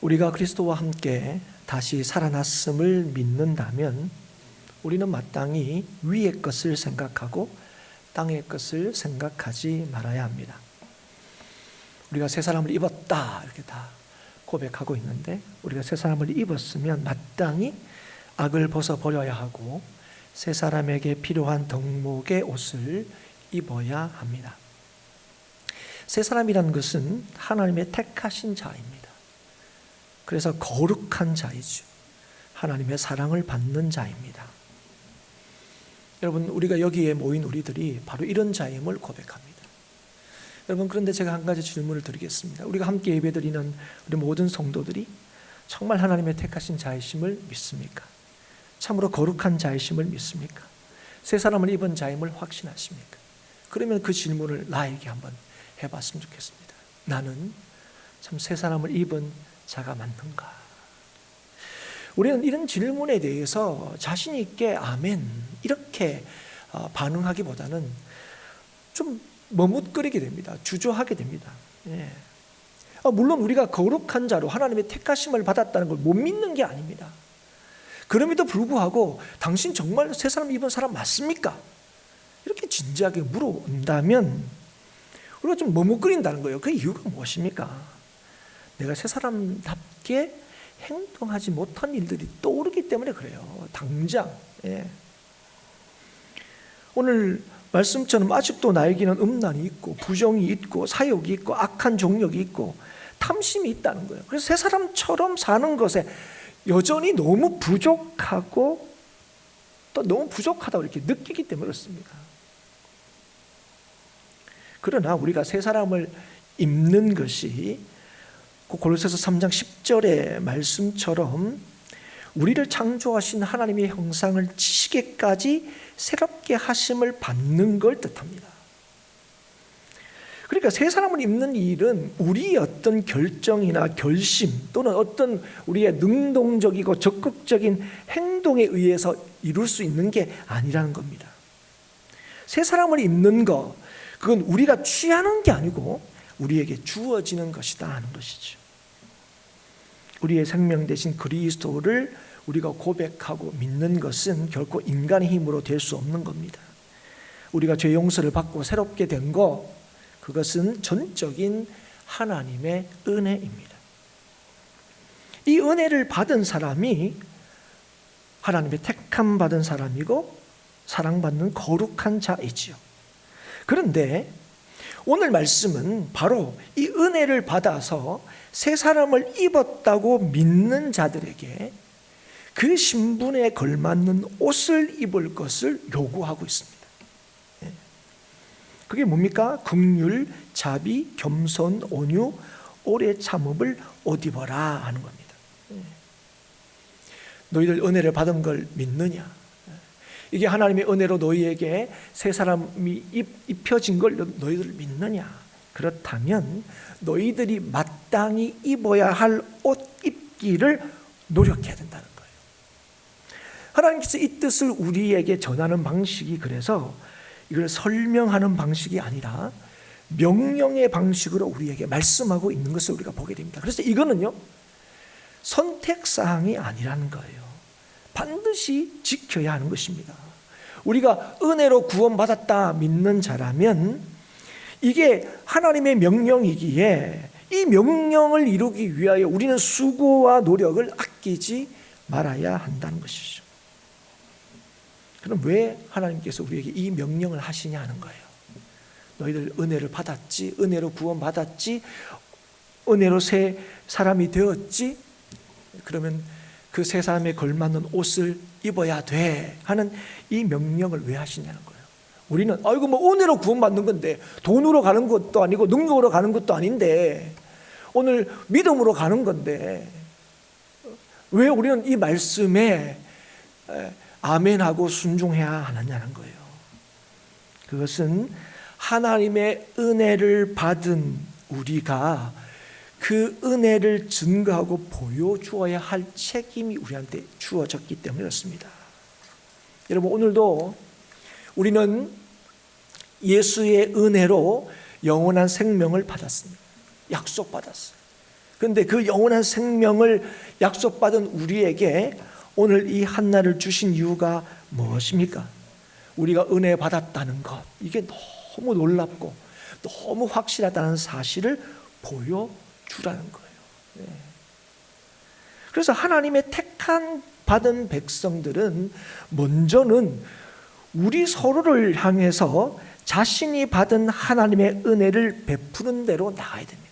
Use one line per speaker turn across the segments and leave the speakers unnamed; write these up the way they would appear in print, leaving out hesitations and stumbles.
우리가 그리스도와 함께 다시 살아났음을 믿는다면 우리는 마땅히 위의 것을 생각하고 땅의 것을 생각하지 말아야 합니다. 우리가 새 사람을 입었다 이렇게 다 고백하고 있는데, 우리가 새 사람을 입었으면 마땅히 악을 벗어버려야 하고 새 사람에게 필요한 덕목의 옷을 입어야 합니다. 새 사람이라는 것은 하나님의 택하신 자입니다. 그래서 거룩한 자이죠. 하나님의 사랑을 받는 자입니다. 여러분, 우리가 여기에 모인 우리들이 바로 이런 자임을 고백합니다. 여러분, 그런데 제가 한 가지 질문을 드리겠습니다. 우리가 함께 예배드리는 우리 모든 성도들이 정말 하나님의 택하신 자이심을 믿습니까? 참으로 거룩한 자이심을 믿습니까? 새 사람을 입은 자임을 확신하십니까? 그러면 그 질문을 나에게 한번 해봤으면 좋겠습니다. 나는 참 새 사람을 입은 자가 맞는가? 우리는 이런 질문에 대해서 자신 있게 아멘 이렇게 반응하기보다는 좀 머뭇거리게 됩니다. 주저하게 됩니다. 예. 물론 우리가 거룩한 자로 하나님의 택하심을 받았다는 걸 못 믿는 게 아닙니다. 그럼에도 불구하고 당신 정말 새 사람 입은 사람 맞습니까? 이렇게 진지하게 물어본다면 우리가 좀 머뭇거린다는 거예요. 그 이유가 무엇입니까? 내가 새 사람답게 행동하지 못한 일들이 떠오르기 때문에 그래요. 당장. 예. 오늘 말씀처럼 아직도 나에게는 음란이 있고 부정이 있고 사욕이 있고 악한 정욕이 있고 탐심이 있다는 거예요. 그래서 새 사람처럼 사는 것에 여전히 너무 부족하고 또 너무 부족하다고 이렇게 느끼기 때문에 그렇습니다. 그러나 우리가 새 사람을 입는 것이 골로새서 3장 10절의 말씀처럼 우리를 창조하신 하나님의 형상을 지시게까지 새롭게 하심을 받는 걸 뜻합니다. 그러니까 새 사람을 입는 일은 우리의 어떤 결정이나 결심 또는 어떤 우리의 능동적이고 적극적인 행동에 의해서 이룰 수 있는 게 아니라는 겁니다. 새 사람을 입는 것, 그건 우리가 취하는 게 아니고 우리에게 주어지는 것이다 하는 것이죠. 우리의 생명 대신 그리스도를 우리가 고백하고 믿는 것은 결코 인간의 힘으로 될 수 없는 겁니다. 우리가 죄 용서를 받고 새롭게 된 것, 그것은 전적인 하나님의 은혜입니다. 이 은혜를 받은 사람이 하나님의 택함 받은 사람이고 사랑받는 거룩한 자이지요. 그런데 오늘 말씀은 바로 이 은혜를 받아서 새 사람을 입었다고 믿는 자들에게 그 신분에 걸맞는 옷을 입을 것을 요구하고 있습니다. 그게 뭡니까? 긍휼, 자비, 겸손, 온유, 오래 참음을 옷 입어라 하는 겁니다. 너희들 은혜를 받은 걸 믿느냐? 이게 하나님의 은혜로 너희에게 새 사람이 입혀진 걸 너희들 믿느냐? 그렇다면 너희들이 마땅히 입어야 할 옷 입기를 노력해야 된다는 거예요. 하나님께서 이 뜻을 우리에게 전하는 방식이 그래서 이걸 설명하는 방식이 아니라 명령의 방식으로 우리에게 말씀하고 있는 것을 우리가 보게 됩니다. 그래서 이거는요, 선택사항이 아니라는 거예요. 반드시 지켜야 하는 것입니다. 우리가 은혜로 구원받았다 믿는 자라면 이게 하나님의 명령이기에 이 명령을 이루기 위하여 우리는 수고와 노력을 아끼지 말아야 한다는 것이죠. 그럼 왜 하나님께서 우리에게 이 명령을 하시냐 하는 거예요. 너희들 은혜를 받았지, 은혜로 구원받았지, 은혜로 새 사람이 되었지, 그러면 그 새 사람에 걸맞는 옷을 입어야 돼 하는 이 명령을 왜 하시냐는 거예요. 우리는 이거 뭐 은혜로 구원받는 건데 돈으로 가는 것도 아니고 능력으로 가는 것도 아닌데 오늘 믿음으로 가는 건데 왜 우리는 이 말씀에 아멘하고 순종해야 하느냐는 거예요. 그것은 하나님의 은혜를 받은 우리가 그 은혜를 증거하고 보여주어야 할 책임이 우리한테 주어졌기 때문에 그렇습니다. 여러분, 오늘도 우리는 예수의 은혜로 영원한 생명을 받았습니다. 약속받았어요. 그런데 그 영원한 생명을 약속받은 우리에게 오늘 이 한나를 주신 이유가 무엇입니까? 우리가 은혜 받았다는 것, 이게 너무 놀랍고 너무 확실하다는 사실을 보여주라는 거예요. 그래서 하나님의 택한 받은 백성들은 먼저는 우리 서로를 향해서 자신이 받은 하나님의 은혜를 베푸는 대로 나가야 됩니다.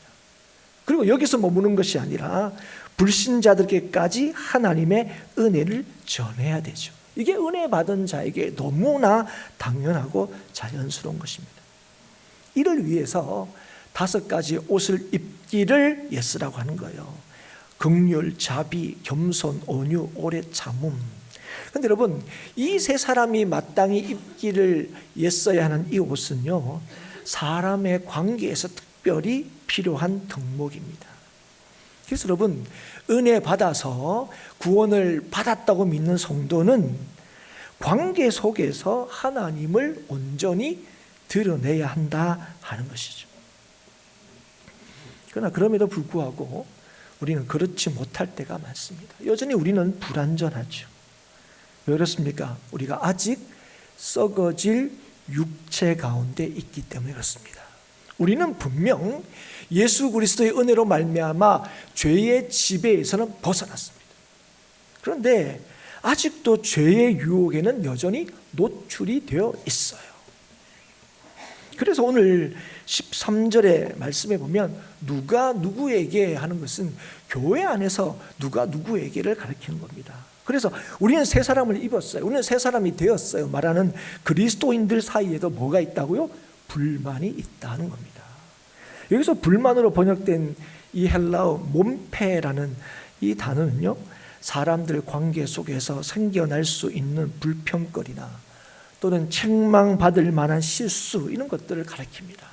그리고 여기서 머무는 것이 아니라 불신자들에게까지 하나님의 은혜를 전해야 되죠. 이게 은혜 받은 자에게 너무나 당연하고 자연스러운 것입니다. 이를 위해서 5가지 옷을 입기를 예스라고 하는 거예요. 긍휼, 자비, 겸손, 온유, 오래 참음. 그런데 여러분, 이 세 사람이 마땅히 입기를 예써야 하는 이 옷은요, 사람의 관계에서 특별히 필요한 덕목입니다. 그래서 여러분, 은혜 받아서 구원을 받았다고 믿는 성도는 관계 속에서 하나님을 온전히 드러내야 한다 하는 것이죠. 그러나 그럼에도 불구하고 우리는 그렇지 못할 때가 많습니다. 여전히 우리는 불완전하죠. 왜 그렇습니까? 우리가 아직 썩어질 육체 가운데 있기 때문에 그렇습니다. 우리는 분명 예수 그리스도의 은혜로 말미암아 죄의 지배에서는 벗어났습니다. 그런데 아직도 죄의 유혹에는 여전히 노출이 되어 있어요. 그래서 오늘 13절의 말씀에 보면 누가 누구에게 하는 것은 교회 안에서 누가 누구에게를 가리키는 겁니다. 그래서 우리는 새 사람을 입었어요. 우리는 새 사람이 되었어요. 말하는 그리스도인들 사이에도 뭐가 있다고요? 불만이 있다는 겁니다. 여기서 불만으로 번역된 이 헬라어 몸패라는 이 단어는요, 사람들 관계 속에서 생겨날 수 있는 불평거리나 또는 책망받을 만한 실수, 이런 것들을 가리킵니다.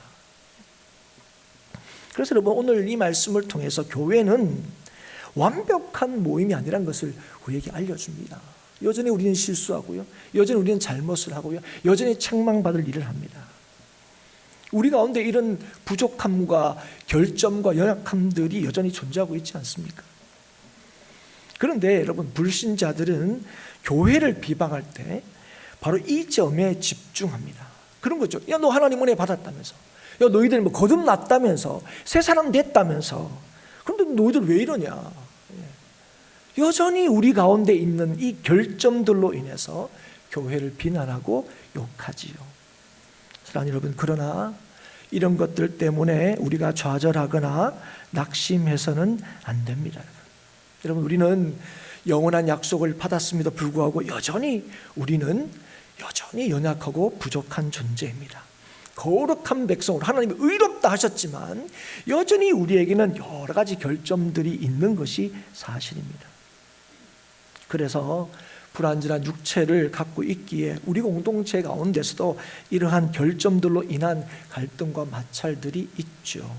그래서 여러분, 오늘 이 말씀을 통해서 교회는 완벽한 모임이 아니라는 것을 우리에게 알려줍니다. 여전히 우리는 실수하고요, 여전히 우리는 잘못을 하고요, 여전히 책망받을 일을 합니다. 우리 가운데 이런 부족함과 결점과 연약함들이 여전히 존재하고 있지 않습니까? 그런데 여러분, 불신자들은 교회를 비방할 때 바로 이 점에 집중합니다. 그런 거죠. 야, 너 하나님 은혜 받았다면서, 야, 너희들 뭐 거듭났다면서, 새 사람 됐다면서, 그런데 너희들 왜 이러냐? 여전히 우리 가운데 있는 이 결점들로 인해서 교회를 비난하고 욕하지요. 사랑하는 여러분, 그러나 이런 것들 때문에 우리가 좌절하거나 낙심해서는 안 됩니다. 여러분, 우리는 영원한 약속을 받았음에도 불구하고 우리는 여전히 연약하고 부족한 존재입니다. 거룩한 백성으로 하나님이 의롭다 하셨지만 여전히 우리에게는 여러 가지 결점들이 있는 것이 사실입니다. 그래서 불완전한 육체를 갖고 있기에 우리 공동체 가운데서도 이러한 결점들로 인한 갈등과 마찰들이 있죠.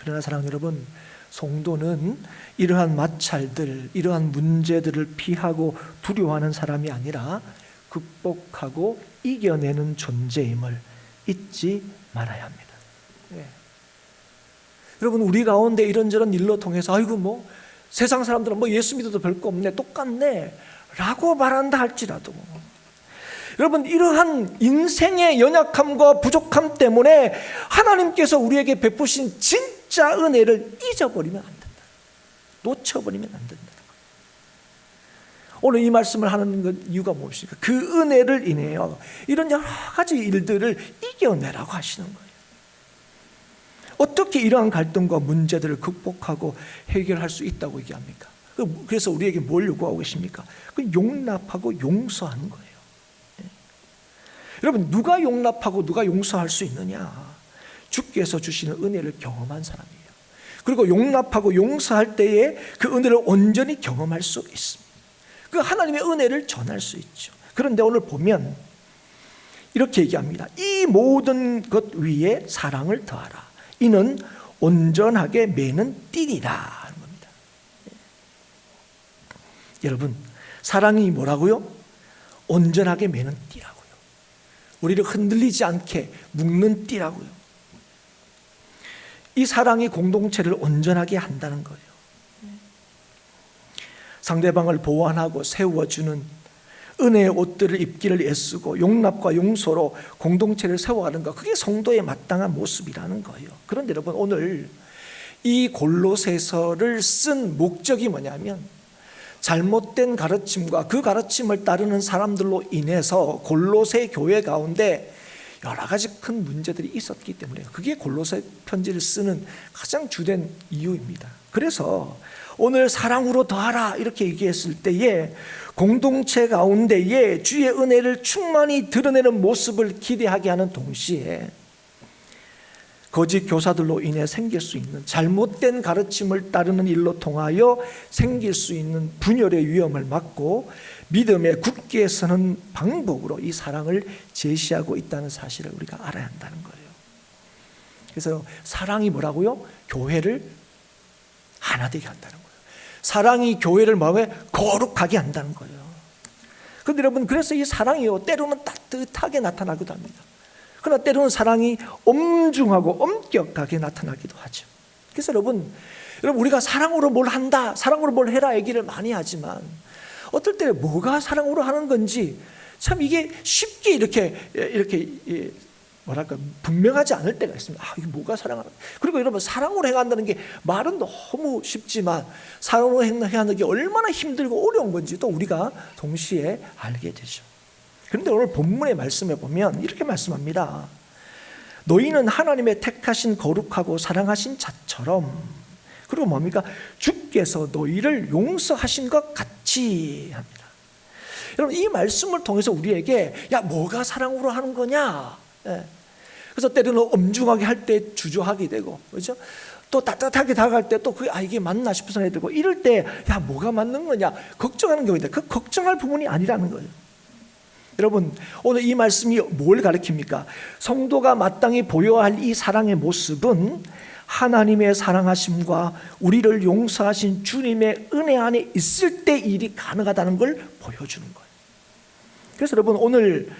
그러나 사랑하는 여러분, 성도는 이러한 마찰들, 이러한 문제들을 피하고 두려워하는 사람이 아니라 극복하고 이겨내는 존재임을 잊지 말아야 합니다. 여러분, 우리 가운데 이런저런 일로 통해서 아이고 뭐 세상 사람들은 뭐 예수 믿어도 별거 없네, 똑같네 라고 말한다 할지라도, 여러분, 이러한 인생의 연약함과 부족함 때문에 하나님께서 우리에게 베푸신 진짜 은혜를 잊어버리면 안 된다, 놓쳐버리면 안 된다. 오늘 이 말씀을 하는 이유가 무엇입니까? 그 은혜를 인해요 이런 여러 가지 일들을 이겨내라고 하시는 거예요. 어떻게 이러한 갈등과 문제들을 극복하고 해결할 수 있다고 얘기합니까? 그래서 우리에게 뭘 요구하고 계십니까? 용납하고 용서하는 거예요. 여러분, 누가 용납하고 누가 용서할 수 있느냐? 주께서 주시는 은혜를 경험한 사람이에요. 그리고 용납하고 용서할 때에 그 은혜를 온전히 경험할 수 있습니다. 그 하나님의 은혜를 전할 수 있죠. 그런데 오늘 보면 이렇게 얘기합니다. 이 모든 것 위에 사랑을 더하라. 이는 온전하게 매는 띠리라 하는 겁니다. 여러분, 사랑이 뭐라고요? 온전하게 매는 띠라고요. 우리를 흔들리지 않게 묶는 띠라고요. 이 사랑이 공동체를 온전하게 한다는 거예요. 상대방을 보완하고 세워주는 은혜의 옷들을 입기를 애쓰고 용납과 용서로 공동체를 세워가는 것, 그게 성도의 마땅한 모습이라는 거예요. 그런데 여러분, 오늘 이 골로새서를 쓴 목적이 뭐냐면, 잘못된 가르침과 그 가르침을 따르는 사람들로 인해서 골로새 교회 가운데 여러 가지 큰 문제들이 있었기 때문에, 그게 골로새 편지를 쓰는 가장 주된 이유입니다. 그래서 오늘 사랑으로 더하라 이렇게 얘기했을 때에 공동체 가운데에 주의 은혜를 충만히 드러내는 모습을 기대하게 하는 동시에 거짓 교사들로 인해 생길 수 있는 잘못된 가르침을 따르는 일로 통하여 생길 수 있는 분열의 위험을 막고 믿음에 굳게 서는 방법으로 이 사랑을 제시하고 있다는 사실을 우리가 알아야 한다는 거예요. 그래서 사랑이 뭐라고요? 교회를 하나 되게 한다는 거예요. 사랑이 교회를 마음에 거룩하게 한다는 거예요. 그런데 여러분, 그래서 이 사랑이요, 때로는 따뜻하게 나타나기도 합니다. 그러나 때로는 사랑이 엄중하고 엄격하게 나타나기도 하죠. 그래서 여러분 우리가 사랑으로 뭘 한다, 사랑으로 뭘 해라 얘기를 많이 하지만 어떨 때 뭐가 사랑으로 하는 건지 참 이게 쉽게 이렇게 뭐랄까 분명하지 않을 때가 있습니다. 이게 뭐가 사랑하는? 그리고 여러분, 사랑으로 행한다는 게 말은 너무 쉽지만 사랑으로 행하는 게 얼마나 힘들고 어려운 건지도 우리가 동시에 알게 되죠. 그런데 오늘 본문의 말씀에 보면 이렇게 말씀합니다. 너희는 하나님의 택하신 거룩하고 사랑하신 자처럼, 그리고 뭡니까? 주께서 너희를 용서하신 것 같이 합니다. 여러분, 이 말씀을 통해서 우리에게 뭐가 사랑으로 하는 거냐? 그래서 때로는 엄중하게 할 때 주저하게 되고, 그렇죠? 또 따뜻하게 다가갈 때 또 이게 맞나 싶은 생각이 들고, 이럴 때 뭐가 맞는 거냐 걱정하는 경우인데, 그 걱정할 부분이 아니라는 거예요. 여러분, 오늘 이 말씀이 뭘 가르칩니까? 성도가 마땅히 보여야 할 이 사랑의 모습은 하나님의 사랑하심과 우리를 용서하신 주님의 은혜 안에 있을 때 일이 가능하다는 걸 보여주는 거예요. 그래서 여러분, 오늘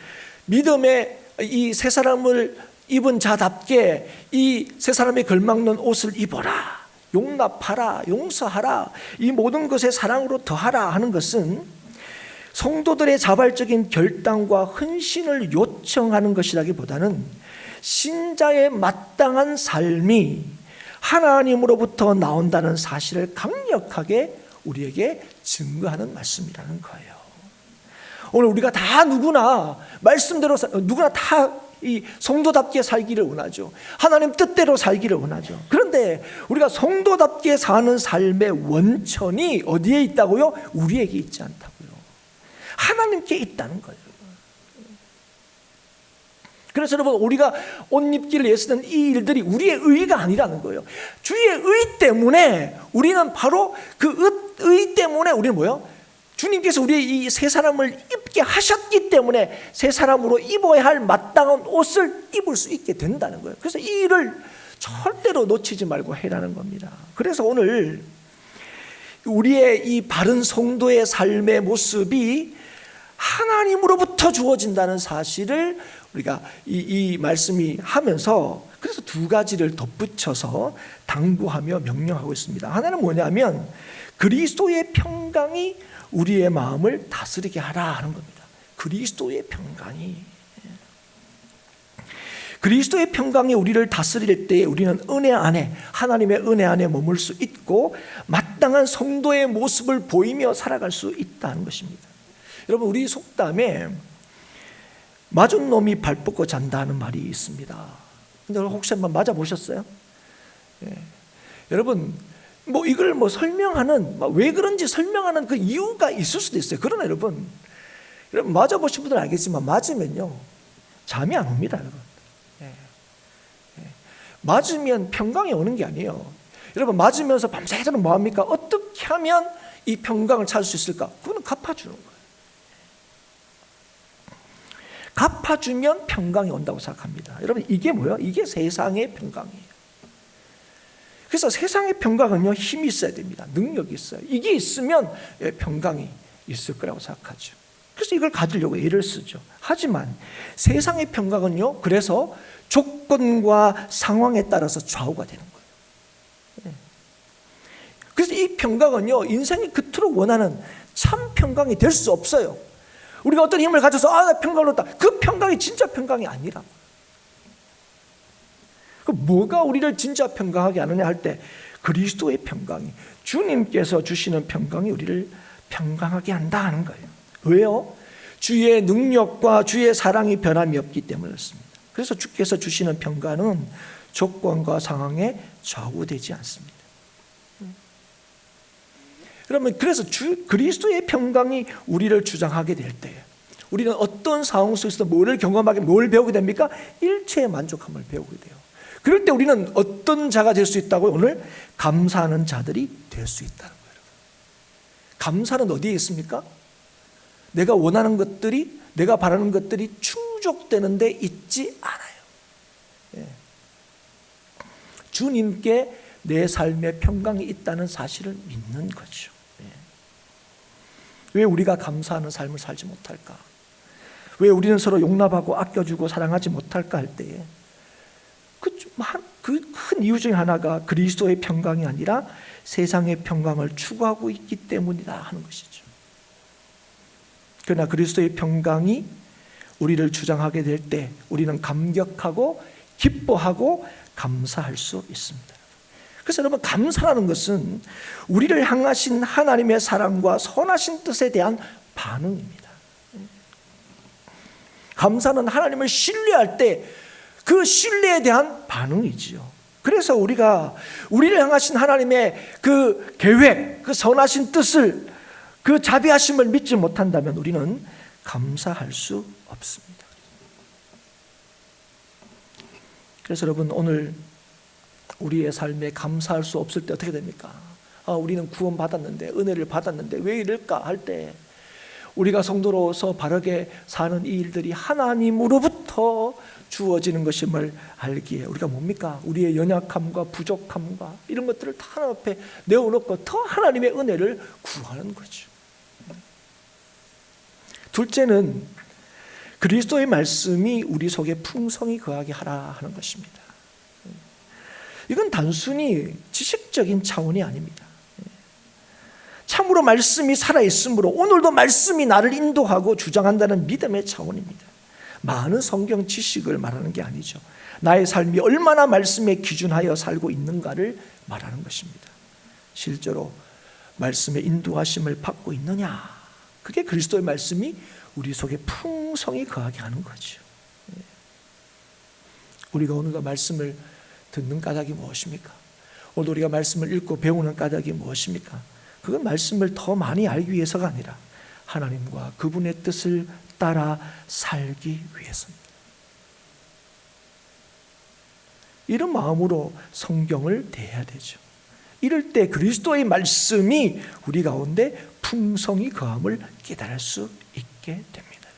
믿음의 이 새 사람을 입은 자답게 이 새 사람의 걸맞는 옷을 입어라, 용납하라, 용서하라, 이 모든 것에 사랑으로 더하라 하는 것은 성도들의 자발적인 결단과 헌신을 요청하는 것이라기보다는 신자의 마땅한 삶이 하나님으로부터 나온다는 사실을 강력하게 우리에게 증거하는 말씀이라는 거예요. 오늘 우리가 다 누구나 말씀대로 누구나 다 이 성도답게 살기를 원하죠. 하나님 뜻대로 살기를 원하죠. 그런데 우리가 성도답게 사는 삶의 원천이 어디에 있다고요? 우리에게 있지 않다고요. 하나님께 있다는 거예요. 그래서 여러분, 우리가 옷 입기를 애쓰는 이 일들이 우리의 의가 아니라는 거예요. 주의 의 때문에 우리는 바로 그 의 때문에 우리는 뭐예요? 주님께서 우리의 이 새 사람을 입게 하셨기 때문에 새 사람으로 입어야 할 마땅한 옷을 입을 수 있게 된다는 거예요. 그래서 이 일을 절대로 놓치지 말고 해라는 겁니다. 그래서 오늘 우리의 이 바른 성도의 삶의 모습이 하나님으로부터 주어진다는 사실을 우리가 이 말씀이 하면서, 그래서 두 가지를 덧붙여서 당부하며 명령하고 있습니다. 하나는 뭐냐면 그리스도의 평강이 우리의 마음을 다스리게 하라 하는 겁니다. 그리스도의 평강이 우리를 다스릴 때에 우리는 은혜 안에, 하나님의 은혜 안에 머물 수 있고 마땅한 성도의 모습을 보이며 살아갈 수 있다는 것입니다. 여러분, 우리 속담에 맞은 놈이 발 뻗고 잔다는 말이 있습니다. 근데 혹시 한번 맞아 보셨어요? 여러분, 이걸 설명하는, 왜 그런지 설명하는 그 이유가 있을 수도 있어요. 그러나 여러분 맞아 보신 분들은 알겠지만 맞으면요 잠이 안 옵니다, 여러분. 맞으면 평강이 오는 게 아니에요. 여러분, 맞으면서 밤새도록 뭐합니까? 어떻게 하면 이 평강을 찾을 수 있을까? 그거는 갚아주는 거예요. 갚아주면 평강이 온다고 생각합니다. 여러분, 이게 뭐예요? 이게 세상의 평강이에요. 그래서 세상의 평강은요, 힘이 있어야 됩니다. 능력이 있어요. 이게 있으면 평강이 있을 거라고 생각하죠. 그래서 이걸 가지려고 애를 쓰죠. 하지만 세상의 평강은요, 그래서 조건과 상황에 따라서 좌우가 되는 거예요. 이 평강은요, 인생이 그토록 원하는 참 평강이 될 수 없어요. 우리가 어떤 힘을 가져서 나 평강을 얻다, 그 평강이 진짜 평강이 아니라, 뭐가 우리를 진짜 평강하게 하느냐 할 때 그리스도의 평강이, 주님께서 주시는 평강이 우리를 평강하게 한다 하는 거예요. 왜요? 주의 능력과 주의 사랑이 변함이 없기 때문에 그렇습니다. 그래서 주께서 주시는 평강은 조건과 상황에 좌우되지 않습니다. 그러면 그래서 그리스도의 평강이 우리를 주장하게 될 때 우리는 어떤 상황 속에서 뭘 경험하게, 뭘 배우게 됩니까? 일체의 만족함을 배우게 돼요. 그럴 때 우리는 어떤 자가 될 수 있다고요? 오늘 감사하는 자들이 될 수 있다는 거예요. 감사는 어디에 있습니까? 내가 원하는 것들이, 내가 바라는 것들이 충족되는 데 있지 않아요. 예. 주님께 내 삶에 평강이 있다는 사실을 믿는 거죠. 예. 왜 우리가 감사하는 삶을 살지 못할까? 왜 우리는 서로 용납하고 아껴주고 사랑하지 못할까 할 때에 그 큰 이유 중에 하나가 그리스도의 평강이 아니라 세상의 평강을 추구하고 있기 때문이다 하는 것이죠. 그러나 그리스도의 평강이 우리를 주장하게 될 때 우리는 감격하고 기뻐하고 감사할 수 있습니다. 그래서 여러분, 감사라는 것은 우리를 향하신 하나님의 사랑과 선하신 뜻에 대한 반응입니다. 감사는 하나님을 신뢰할 때 그 신뢰에 대한 반응이지요. 그래서 우리가 우리를 향하신 하나님의 그 계획, 그 선하신 뜻을, 그 자비하심을 믿지 못한다면 우리는 감사할 수 없습니다. 그래서 여러분, 오늘 우리의 삶에 감사할 수 없을 때 어떻게 됩니까? 우리는 구원받았는데, 은혜를 받았는데 왜 이럴까 할 때 우리가 성도로서 바르게 사는 이 일들이 하나님으로부터 주어지는 것임을 알기에 우리가 뭡니까? 우리의 연약함과 부족함과 이런 것들을 다 하나님 앞에 내어놓고 더 하나님의 은혜를 구하는 거죠. 둘째는 그리스도의 말씀이 우리 속에 풍성히 거하게 하라 하는 것입니다. 이건 단순히 지식적인 차원이 아닙니다. 참으로 말씀이 살아있으므로 오늘도 말씀이 나를 인도하고 주장한다는 믿음의 차원입니다. 많은 성경 지식을 말하는 게 아니죠. 나의 삶이 얼마나 말씀에 기준하여 살고 있는가를 말하는 것입니다. 실제로 말씀의 인도하심을 받고 있느냐, 그게 그리스도의 말씀이 우리 속에 풍성히 거하게 하는 거죠. 우리가 오늘도 말씀을 듣는 까닭이 무엇입니까? 오늘 우리가 말씀을 읽고 배우는 까닭이 무엇입니까? 그건 말씀을 더 많이 알기 위해서가 아니라 하나님과 그분의 뜻을 따라 살기 위해서입니다. 이런 마음으로 성경을 대해야 되죠. 이럴 때 그리스도의 말씀이 우리 가운데 풍성히 거함을 깨달을 수 있게 됩니다.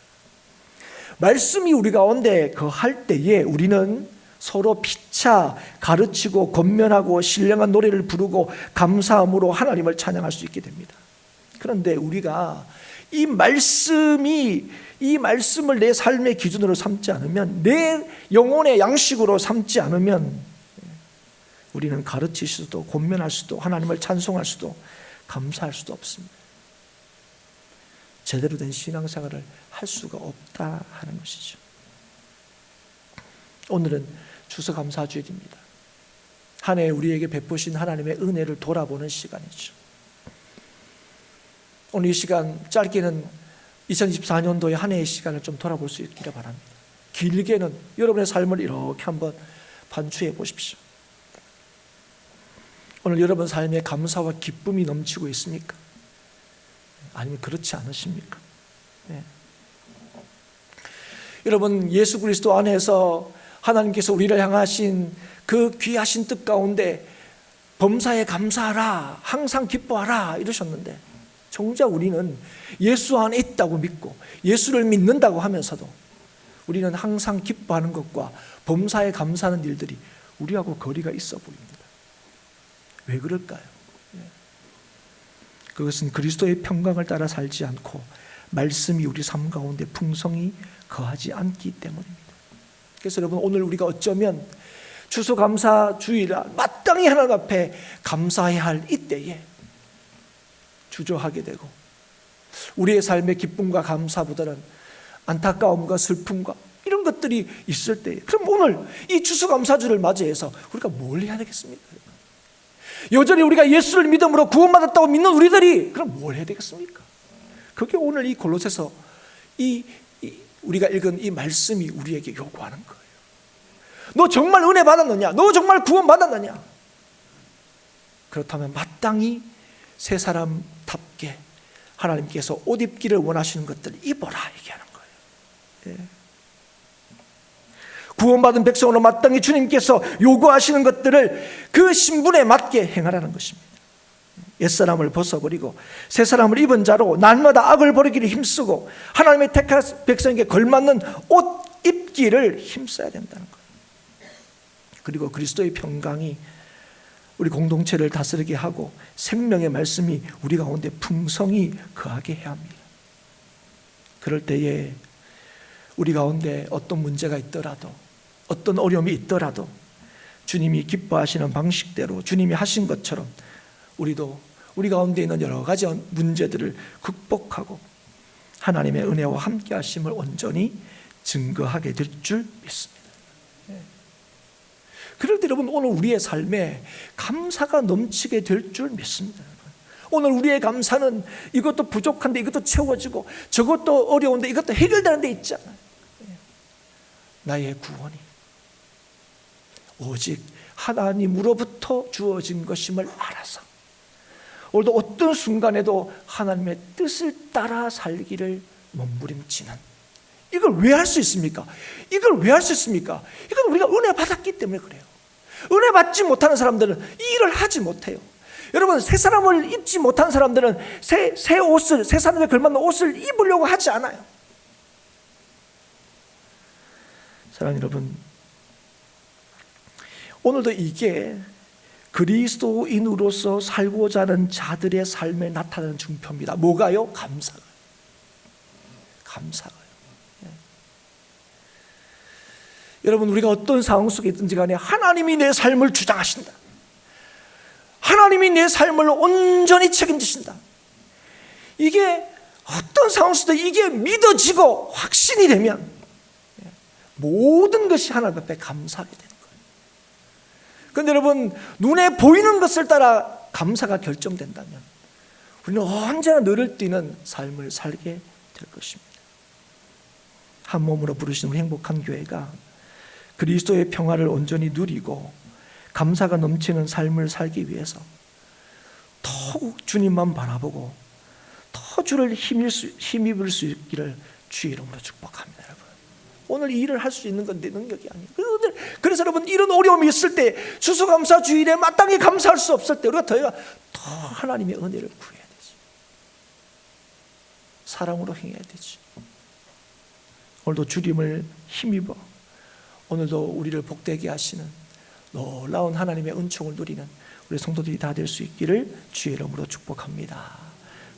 말씀이 우리 가운데 거할 때에 우리는 서로 피차 가르치고 권면하고 신령한 노래를 부르고 감사함으로 하나님을 찬양할 수 있게 됩니다. 그런데 우리가 이 말씀을 내 삶의 기준으로 삼지 않으면, 내 영혼의 양식으로 삼지 않으면 우리는 가르칠 수도 권면할 수도 하나님을 찬송할 수도 감사할 수도 없습니다. 제대로 된 신앙생활을 할 수가 없다 하는 것이죠. 오늘은 추수감사주일입니다. 한 해 우리에게 베푸신 하나님의 은혜를 돌아보는 시간이죠. 오늘 이 시간, 짧게는 2024년도의 한 해의 시간을 좀 돌아볼 수 있기를 바랍니다. 길게는 여러분의 삶을 이렇게 한번 반추해 보십시오. 오늘 여러분 삶에 감사와 기쁨이 넘치고 있습니까? 아니면 그렇지 않으십니까? 네. 여러분, 예수 그리스도 안에서 하나님께서 우리를 향하신 그 귀하신 뜻 가운데 범사에 감사하라, 항상 기뻐하라 이러셨는데, 정작 우리는 예수 안에 있다고 믿고 예수를 믿는다고 하면서도 우리는 항상 기뻐하는 것과 범사에 감사하는 일들이 우리하고 거리가 있어 보입니다. 왜 그럴까요? 그것은 그리스도의 평강을 따라 살지 않고 말씀이 우리 삶 가운데 풍성히 거하지 않기 때문입니다. 그래서 여러분, 오늘 우리가 어쩌면 추수감사 주일날 마땅히 하나님 앞에 감사해야 할 이때에 주저하게 되고 우리의 삶의 기쁨과 감사보다는 안타까움과 슬픔과 이런 것들이 있을 때, 그럼 오늘 이 추수감사주를 맞이해서 우리가 뭘 해야 되겠습니까? 여전히 우리가 예수를 믿음으로 구원받았다고 믿는 우리들이 그럼 뭘 해야 되겠습니까? 그게 오늘 이 골로새서 우리가 읽은 이 말씀이 우리에게 요구하는 거예요. 너 정말 은혜 받았느냐? 너 정말 구원 받았느냐? 그렇다면 마땅히 새 사람답게 하나님께서 옷 입기를 원하시는 것들을 입어라 얘기하는 거예요. 예. 구원받은 백성으로 마땅히 주님께서 요구하시는 것들을 그 신분에 맞게 행하라는 것입니다. 옛사람을 벗어버리고 새 사람을 입은 자로 날마다 악을 버리기를 힘쓰고 하나님의 택한 백성에게 걸맞는 옷 입기를 힘써야 된다는 거예요. 그리고 그리스도의 평강이 우리 공동체를 다스리게 하고 생명의 말씀이 우리 가운데 풍성히 거하게 해야 합니다. 그럴 때에 우리 가운데 어떤 문제가 있더라도, 어떤 어려움이 있더라도 주님이 기뻐하시는 방식대로 주님이 하신 것처럼 우리도 우리 가운데 있는 여러 가지 문제들을 극복하고 하나님의 은혜와 함께 하심을 온전히 증거하게 될 줄 믿습니다. 그럴 때 여러분, 오늘 우리의 삶에 감사가 넘치게 될 줄 믿습니다. 오늘 우리의 감사는 이것도 부족한데 이것도 채워지고 저것도 어려운데 이것도 해결되는 데 있잖아요. 나의 구원이 오직 하나님으로부터 주어진 것임을 알아서 오늘도 어떤 순간에도 하나님의 뜻을 따라 살기를 몸부림치는, 이걸 왜 할 수 있습니까? 이걸 왜 할 수 있습니까? 이건 우리가 은혜 받았기 때문에 그래요. 은혜 받지 못하는 사람들은 이 일을 하지 못해요. 여러분, 새 사람을 입지 못한 사람들은 새 옷을, 새 사람에 걸맞는 옷을 입으려고 하지 않아요. 사랑하는 여러분, 오늘도 이게 그리스도인으로서 살고자 하는 자들의 삶에 나타나는 증표입니다. 뭐가요? 감사가요. 여러분, 우리가 어떤 상황 속에 있든지 간에 하나님이 내 삶을 주장하신다. 하나님이 내 삶을 온전히 책임지신다. 이게 어떤 상황 속에도 이게 믿어지고 확신이 되면 모든 것이 하나님 앞에 감사하게 되는 거예요. 그런데 여러분, 눈에 보이는 것을 따라 감사가 결정된다면 우리는 언제나 늘을 뛰는 삶을 살게 될 것입니다. 한 몸으로 부르신 우리 행복한 교회가 그리스도의 평화를 온전히 누리고 감사가 넘치는 삶을 살기 위해서 더욱 주님만 바라보고 더 주를 힘입을 수 있기를 주의 이름으로 축복합니다. 여러분, 오늘 이 일을 할 수 있는 건 내 능력이 아니에요. 그래서 여러분, 이런 어려움이 있을 때, 추수감사 주일에 마땅히 감사할 수 없을 때 우리가 더 하나님의 은혜를 구해야 되지. 사랑으로 행해야 되지. 오늘도 주님을 힘입어 오늘도 우리를 복되게 하시는 놀라운 하나님의 은총을 누리는 우리 성도들이 다 될 수 있기를 주의 이름으로 축복합니다.